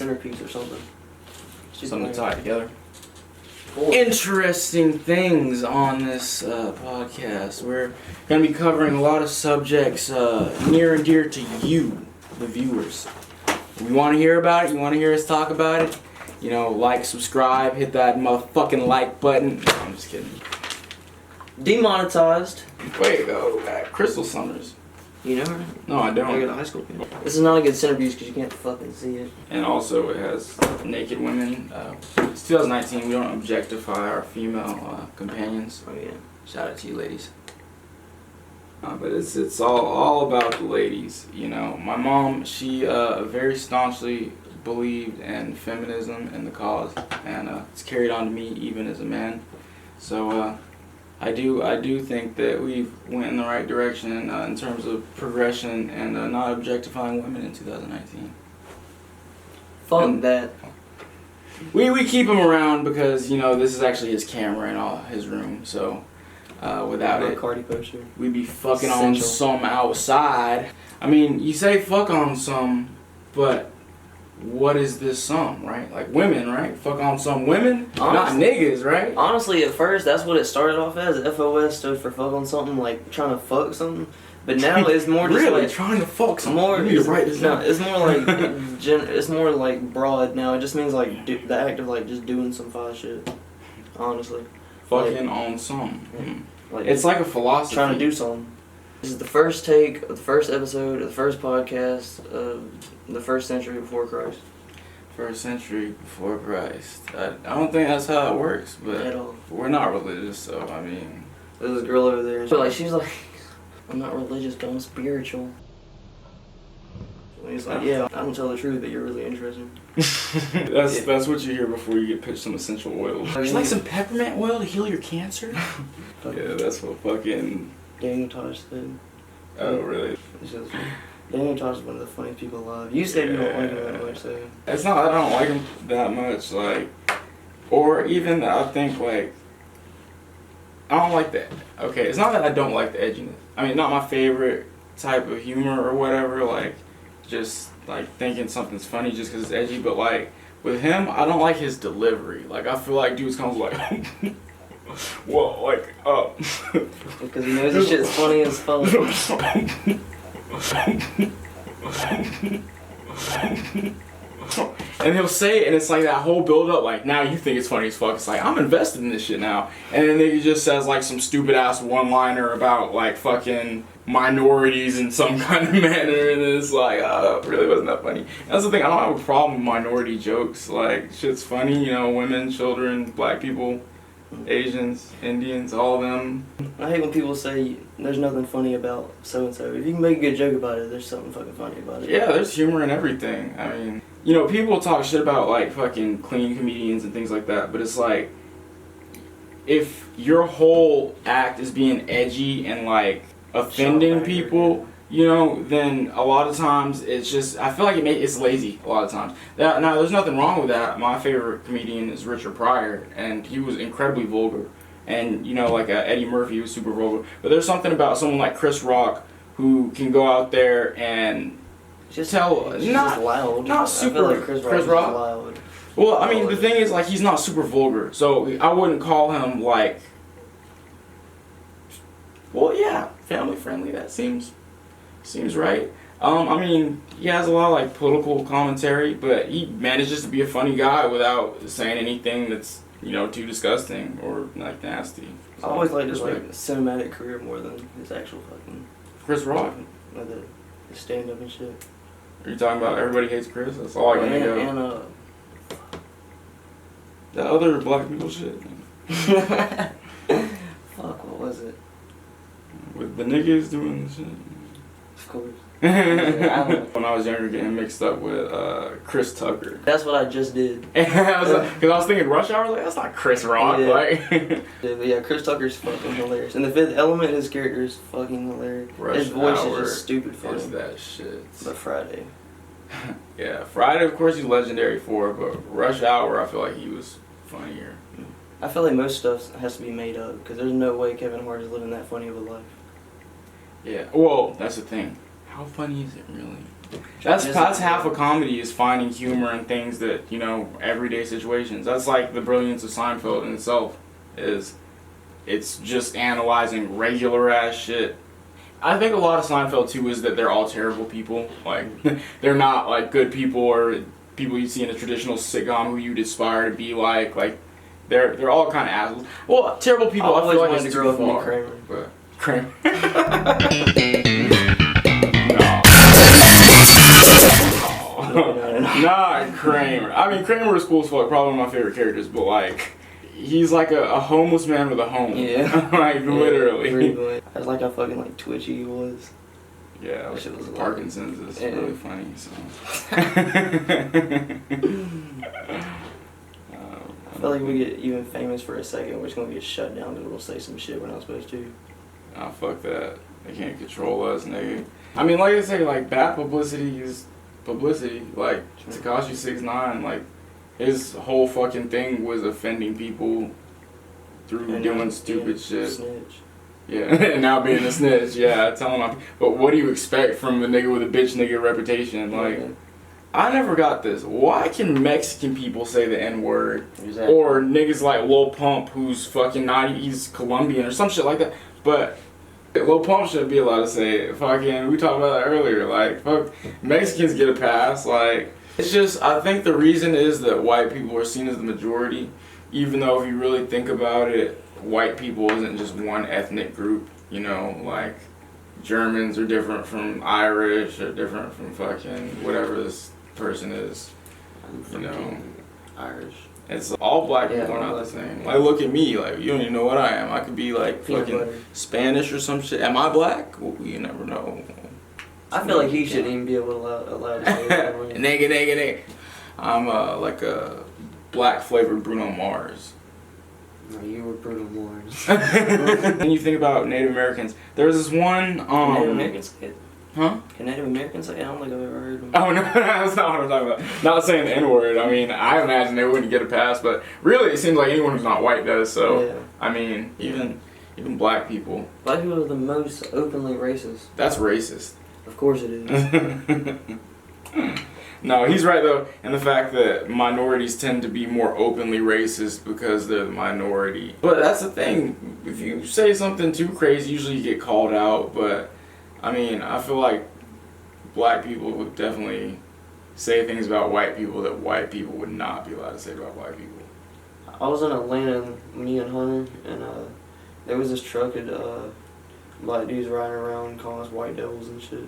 centerpiece or something. Something to tie together. Cool. Interesting things on this podcast. We're going to be covering a lot of subjects near and dear to you, the viewers. We want to hear about it. You want to hear us talk about it? You know, like, subscribe, hit that motherfucking like button. No, I'm just kidding. Demonetized. Wait, though, Crystal Summers. You know her? No, I I go to don't. high school. This is not a good centerpiece because you can't fucking see it. And also, it has naked women. It's 2019. We don't objectify our female companions. Oh yeah. Shout out to you, ladies. But it's all about the ladies. You know, my mom, she very staunchly believed in feminism and the cause, and it's carried on to me even as a man. So I do think that we've went in the right direction in terms of progression and not objectifying women in 2019. Fuck And that. We keep him around because, you know, this is actually his camera in his room, so without it, Cardi poster. we'd be fucking on Essential. some outside. I mean, you say fuck on some, but what is this some, right? Like women, right? Fuck on some women, not Honestly. niggas, right? Honestly, at first, that's what it started off as. FOS stood for fuck on something, like trying to fuck something. But now it's more just Really like trying to fuck some. more. You need to write this No, down. it's more like it's more like broad now. It just means like the act of like just doing some fire shit. Honestly, Fucking on some. like It's like a philosophy. trying to do something. This is the first take of the first episode of the first podcast of the first century before Christ. First century before Christ. I don't think that's how it works, At but all. we're not religious, so I mean. There's this girl over there. But like she's like, I'm not religious, but I'm spiritual. And he's like, yeah, I don't tell the truth, but you're really interesting. That's what you hear before you get pitched some essential oils. Would you like some peppermint oil to heal your cancer? Yeah, that's what fucking. Daniel Tosh said. Oh, really? It's just, Daniel Tosh is one of the funniest people alive. You said you don't like him that much, so. It's not that I don't like him that much, like, or even I think, like, I don't like that. Okay, it's not that I don't like the edginess. I mean, not my favorite type of humor or whatever, like, just, like, thinking something's funny just because it's edgy, but, like, with him, I don't like his delivery. Like, I feel like dudes comes like, well, like, Because he knows his shit's funny as fuck. And he'll say it, and it's like that whole build up, like, now you think it's funny as fuck. It's like, I'm invested in this shit now. And then he just says, like, some stupid ass one liner about, like, fucking minorities in some kind of manner, and it's like, it really wasn't that funny. And that's the thing, I don't have a problem with minority jokes. Like, shit's funny, you know, women, children, black people, Asians, Indians, all of them. I hate when people say there's nothing funny about so and so. If you can make a good joke about it, there's something fucking funny about it. Yeah, there's humor in everything. I mean, you know, people talk shit about, like, fucking clean comedians and things like that, but it's like, if your whole act is being edgy and, like, offending people, you know, then a lot of times it's just, I feel like it's lazy a lot of times. Now, there's nothing wrong with that. My favorite comedian is Richard Pryor, and he was incredibly vulgar. And, you know, like Eddie Murphy was super vulgar. But there's something about someone like Chris Rock who can go out there and Just tell, it's not just loud. not I super feel like Chris Rock. Rock is loud. Well, I mean, the thing is, like, he's not super vulgar, so I wouldn't call him, like, well, yeah, family friendly. That seems right. I mean, he has a lot of, like, political commentary, but he manages to be a funny guy without saying anything that's, you know, too disgusting or, like, nasty. I always liked his, like, cinematic career more than his actual fucking... Chris Rock. Like the stand-up and shit. Are you talking about Everybody Hates Chris? That's all I can think of. And, That other black people shit. fuck, what was it? With the niggas doing the shit. Of course. When I was younger, getting mixed up with Chris Tucker. That's what I just did. Because I was thinking Rush Hour, like, that's not Chris Rock. Yeah. Like, Yeah, but yeah, Chris Tucker's fucking hilarious. And The Fifth Element, his character is fucking hilarious. His voice is just stupid funny. Is that shit? But Friday. Yeah, Friday, of course, he's legendary for, but Rush Hour, I feel like he was funnier. I feel like most stuff has to be made up because there's no way Kevin Hart is living that funny of a life. Yeah, well, that's the thing. How funny is it really? That's half of comedy is finding humor in things that, you know, everyday situations. That's like the brilliance of Seinfeld in itself. It's just analyzing regular ass shit. I think a lot of Seinfeld too is that they're all terrible people. Like they're not like good people or people you see in a traditional sitcom who you'd aspire to be like. Like they're all kind of assholes. Well, terrible people. I feel like it's too far. Kramer. But Kramer. Not Kramer. I mean, Kramer was cool as fuck. Probably one of my favorite characters, but like. He's like a homeless man with a home. Yeah. Like, literally. Really. I was like how fucking like twitchy he was. Yeah, that shit was Parkinson's is really funny, so. I feel like we get even famous for a second, we're just gonna get shut down because we'll say some shit we're not supposed to. Ah, fuck that. They can't control us, nigga. I mean, like I say, like, bad publicity is publicity. Like, Tekashi 6ix9ine, like, his whole fucking thing was offending people through doing stupid shit. Snitch. Yeah, and now being a snitch, yeah, telling my. But what do you expect from a nigga with a bitch nigga reputation? Like, I never got this. Why can Mexican people say the N-word? Exactly. Or niggas like Lil Pump, who's fucking not, he's Colombian or some shit like that. But Lil Pump shouldn't be allowed to say it. Fucking, we talked about that earlier. Like, fuck, Mexicans get a pass. Like. It's just, I think the reason is that white people are seen as the majority, even though if you really think about it, white people isn't just one ethnic group, you know, like Germans are different from Irish or different from fucking whatever this person is, you know. Irish. It's all black people are not the same. Like, look at me, like, you don't even know what I am. I could be like fucking Spanish or some shit. Am I black? Well, you never know. I feel like he shouldn't even be able to allow to say that. Nigga. I'm like a black flavored Bruno Mars. No, you were Bruno Mars. When you think about Native Americans, there's this one. Native Americans say it? Huh? Can Native Americans say it? I don't think I've ever heard them. Oh no, that's not what I'm talking about. Not saying the N-word. I mean, I imagine they wouldn't get a pass, but really, it seems like anyone who's not white does. So, yeah. I mean, even black people. Black people are the most openly racist. That's racist. Of course it is. No, he's right though, in the fact that minorities tend to be more openly racist because they're the minority. But that's the thing, if you say something too crazy, usually you get called out, but I mean, I feel like black people would definitely say things about white people that white people would not be allowed to say about white people. I was in Atlanta, me and Hunter, and there was this truck and black dudes riding around calling us white devils and shit.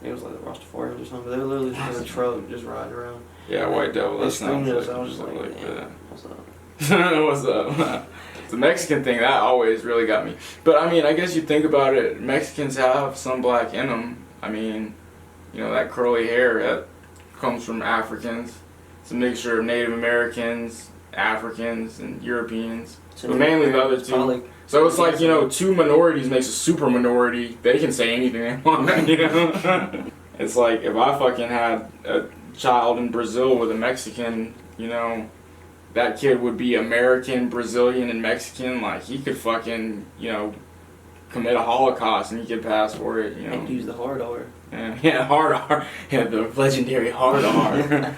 It was like the Rastafarians or something. They were literally just in a truck, just riding around. Yeah, white devil. That sounds like, I was just like that. What's up? What's up? The Mexican thing, that always really got me. But I mean, I guess you think about it, Mexicans have some black in them. I mean, you know, that curly hair, that comes from Africans. It's a mixture of Native Americans, Africans, and Europeans. So but mainly the other two. So it's like, you know, two minorities makes a super minority. They can say anything they want, you know? It's like, if I fucking had a child in Brazil with a Mexican, you know, that kid would be American, Brazilian, and Mexican. Like, he could fucking, you know, commit a Holocaust and he could pass for it, you know? And use the hard R. Yeah, hard R. Yeah, the legendary hard R.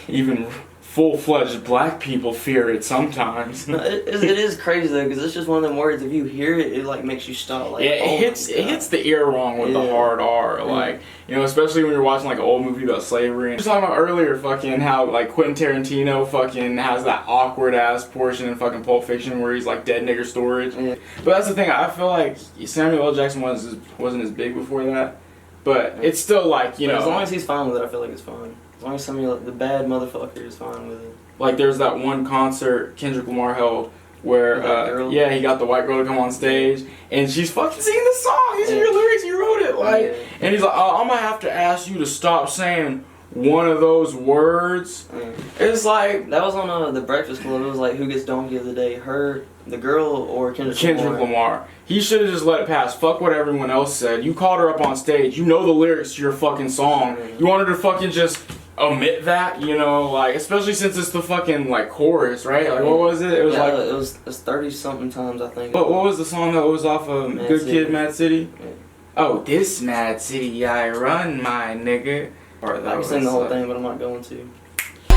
Even full-fledged black people fear it sometimes. No, it is crazy though, because it's just one of them words. If you hear it, it like makes you stop. Like, yeah, it hits the ear wrong with the hard R. Like, you know, especially when you're watching like an old movie about slavery. I was talking about earlier, fucking how like Quentin Tarantino fucking has that awkward ass portion in fucking Pulp Fiction where he's like dead nigger storage. Yeah. But that's the thing. I feel like Samuel L. Jackson wasn't as big before that, but it's still like, you know, as long as he's fine with it, I feel like it's fine. As long as the bad motherfucker is fine with it. Like, there's that one concert Kendrick Lamar held where, he got the white girl to come on stage, and she's fucking singing the song. These are your lyrics, you wrote it. Like, and he's like, I'm gonna have to ask you to stop saying one of those words. It's like... That was on The Breakfast Club. It was like, who gets donkey of the day? Her, the girl, or Kendrick Lamar. He should have just let it pass. Fuck what everyone else said. You called her up on stage. You know the lyrics to your fucking song. You wanted to fucking just... omit that, you know, like, especially since it's the fucking, like, chorus, right? Like, what was it? It was like... It was 30-something times, I think. But what was the song that was off of Good Kid, Mad City? Oh, this mad city I run, my nigga. Or I can sing the whole thing, but I'm not going to.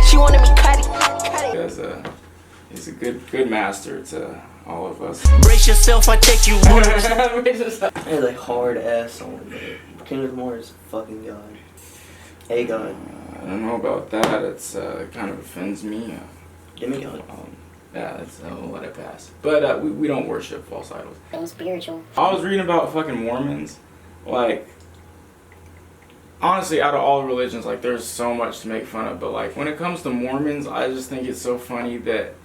She wanted me cutty. He's a good master to all of us. Brace yourself, I take you on. That is a hard ass song, but Kendrick Lamar is fucking God. Hey God. I don't know about that. It's kind of offends me. Give me God. Yeah, I'll let it pass. But we don't worship false idols. So spiritual. I was reading about fucking Mormons. Like, honestly, out of all religions, like, there's so much to make fun of. But, like, when it comes to Mormons, I just think it's so funny that,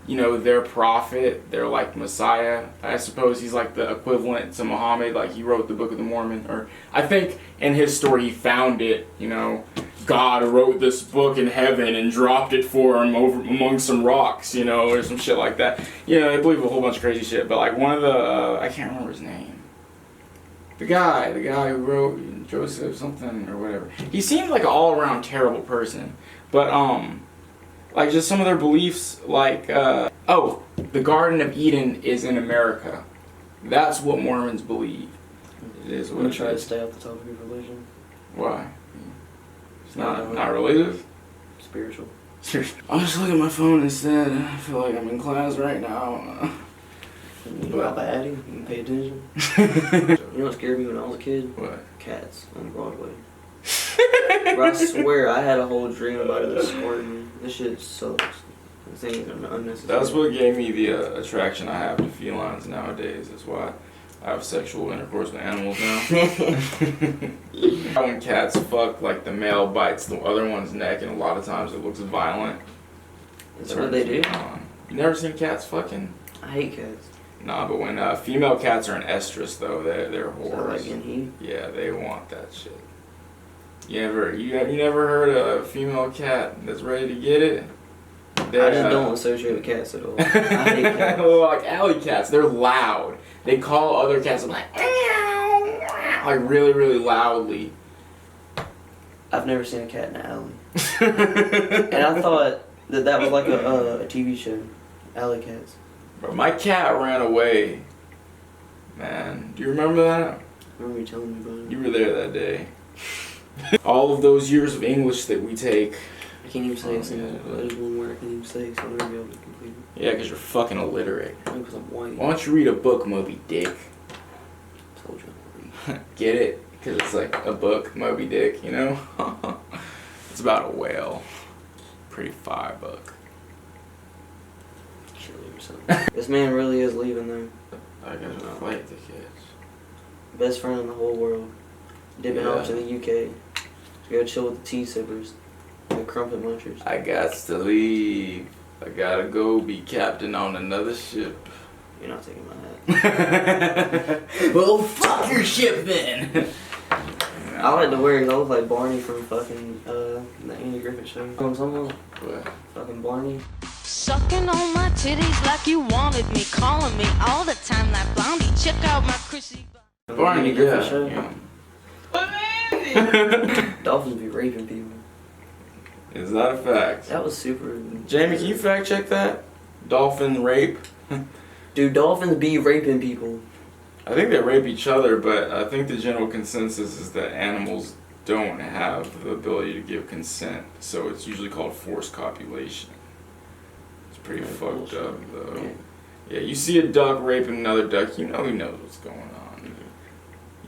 you know, their prophet, their, like, Messiah, I suppose he's, like, the equivalent to Muhammad. Like, he wrote the Book of the Mormon. Or, I think in his story, he found it, you know. God wrote this book in heaven and dropped it for him over among some rocks, you know, or some shit like that. You know, they believe a whole bunch of crazy shit. But, like, one of the, I can't remember his name. The guy who wrote Joseph something or whatever. He seemed like an all-around terrible person. But, like, just some of their beliefs, like, oh, the Garden of Eden is in America. That's what Mormons believe. It is I'm what gonna it try to is. stay off the topic of religion. Why? It's not religious? Spiritual. I'm just looking at my phone instead. I feel like I'm in class right now. You know about adding? You can pay attention. You know what scared me when I was a kid? What? Cats on Broadway. Bro, I swear I had a whole dream about it that scared me. This shit sucks. This thing is unnecessary. That's what gave me the attraction I have to felines nowadays. That's why I have sexual intercourse with animals now. When cats fuck, like the male bites the other one's neck, and a lot of times it looks violent. Is that what they do? You never seen cats fucking? I hate cats. Nah, but when female cats are in estrus, though, they're Is that whores. like in heat? Yeah, they want that shit. You never heard of a female cat that's ready to get it? I just don't associate with cats at all. I hate cats. Like alley cats, they're loud. They call other cats like really, really loudly. I've never seen a cat in an alley. And I thought that was like a TV show. Alley cats. Bro, my cat ran away. Man, do you remember that? I remember you telling me about it. You were there that day. All of those years of English that we take. I can't even say a single legible word I can't even say, so I'll never be able to complete it. Yeah, because you're fucking illiterate. Because I'm white. Why don't you read a book, Moby Dick? Told you I'm white. Get it? Because it's like a book, Moby Dick, you know? It's about a whale. Pretty fire book. Kill yourself. This man really is leaving though. I got a flight ticket. Best friend in the whole world. Dipping off to the UK. Go chill with the tea sippers. The crumpet munchers. I got to leave. I gotta go be captain on another ship. You're not taking my hat. Well, fuck your ship then. I like to wear it 'cause I look like Barney from fucking the Andy Griffith show. Someone? What? Fucking Barney. Sucking on my titties like you wanted me, calling me all the time like Blondie. Check out my Chrissy. Barney, Andy Griffith show. yeah. Dolphins be raping people. Is that a fact? That was super. Jamie, can you fact check that? Dolphin rape? Dude, dolphins be raping people. I think they rape each other, but I think the general consensus is that animals don't have the ability to give consent, so it's usually called forced copulation. It's pretty fucked up, though. Yeah, you see a duck raping another duck, you know he knows what's going on.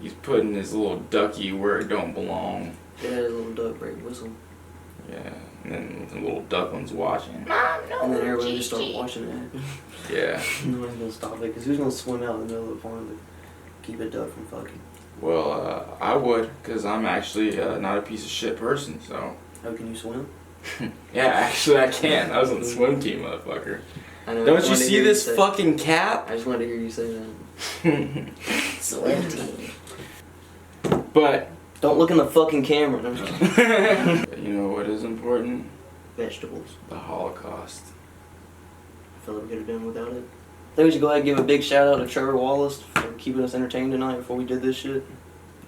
He's putting his little ducky where it don't belong. They had a little duck break whistle. Yeah, and then the little ducklings watching. And then everybody just started watching it. Yeah. Nobody's gonna stop it, because who's gonna swim out in the middle of the pond to keep a duck from fucking? Well, I would, because I'm actually not a piece of shit person, so. How can you swim? Yeah, actually I can. I was on the swim team, motherfucker. I know, I Don't just you wanted to see hear this say- fucking cap? I just wanted to hear you say that. Swim team. But, Don't look in the fucking camera. No, I'm just kidding. you know what is important? Vegetables. The Holocaust. I feel like we could have done without it. I think we should go ahead and give a big shout out to Trevor Wallace for keeping us entertained tonight before we did this shit.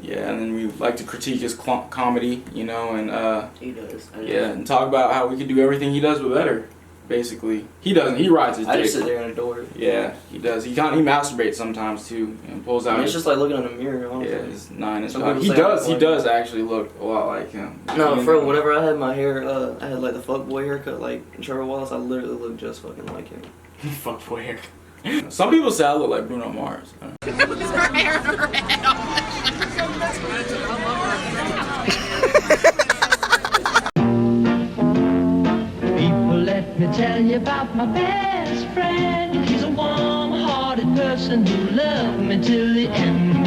Yeah, and then we like to critique his comedy, you know, and He does. yeah, and talk about how we could do everything he does but better. basically. He doesn't. He rides his I dick. just sit there and adore it. Yeah, he does. He masturbates sometimes too, and pulls out. I mean, it's just like looking in the mirror, honestly. Yeah, his 9 inch. Some people He say does. I'm He like does that. actually look a lot like him. No, bro. Whenever I had my hair, I had like the fuckboy haircut, like Trevor Wallace. I literally looked just fucking like him. Fuck boy hair. Some people say I look like Bruno Mars. People, let me tell you about my best friend. He's a warm-hearted person who loved me till the end.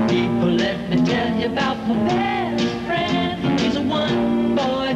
People, let me tell you about my best friend. He's a one-boy